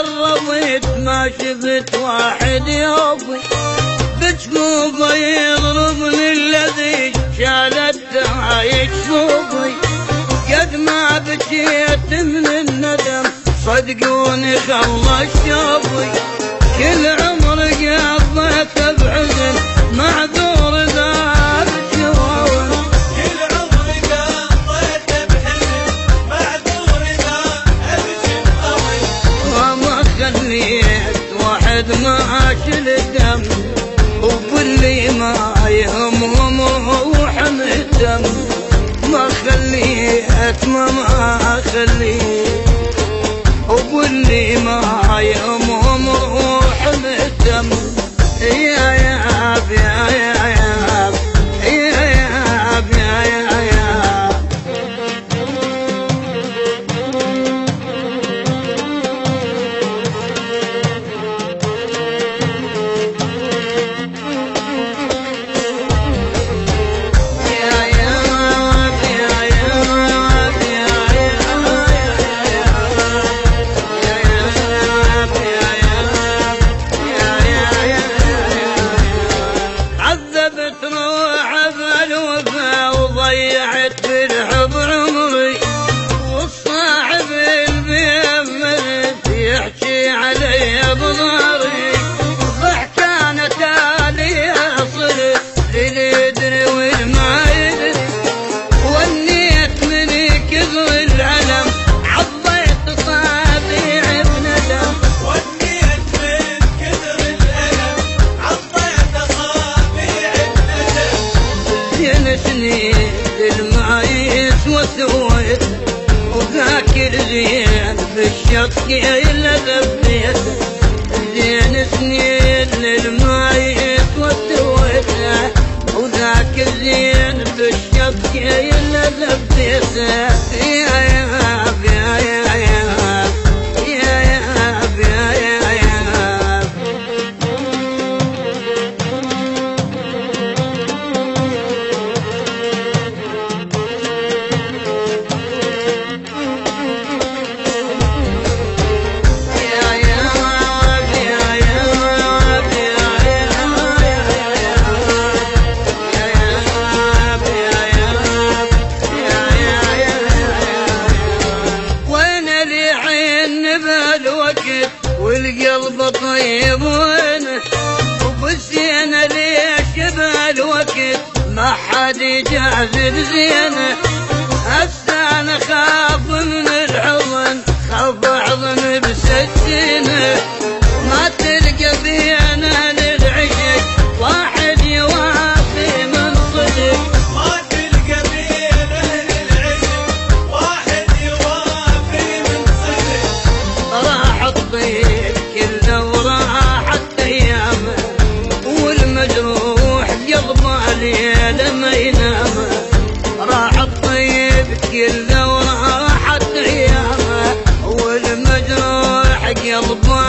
قربت ما شفت واحد يوفي بجنوبه يضربني الذي شالته يشوفي. قد ما بكيت من الندم صدقوني خلص شوفي. كل عمر قضيته بحزن معذور ذاب شوفي. كل عمر قضيته بحزن معذور ذاب شوفي. وما خليت واحد ما شل دم وباللي ما يهمهم روح الدم. ما خليت ما خليت وباللي ما يهمهم روح الدم. يا ياب يا ياب يا ياب يا ياب. ضيعت بالحب عمري والصاحب البيمت يحكي علي بضاري. ضحكانة تالي صرت اللي يدري والما يدري. ونيت من كثر العلم عضيت صابيعي بندم. ونيت من كثر الألم عضيت صابيعي بندم. ينسني المعيش وسويت وذاكر زين بالشق إلا ذبيت. زين سنين المعيش وسويت وذاكر زين بالشق إلا ذبيت. يا ياب يا ياب يا ياب يا ياب. والقلب طيب وينه وبالزينة ليش بالوقت ما حد يجازف زينه. هسه انا خاف من الحضن خاف احضن بسكينه. ما تلقى بينا للعشق واحد يوافي من صدق. ما تلقى بينا للعشق واحد يوافي من صدق. راح الطيب كله وراحت ايامه والمجروح قلبه ليله ما ينام. راح الطيب كله وراحت ايامه والمجروح قلبه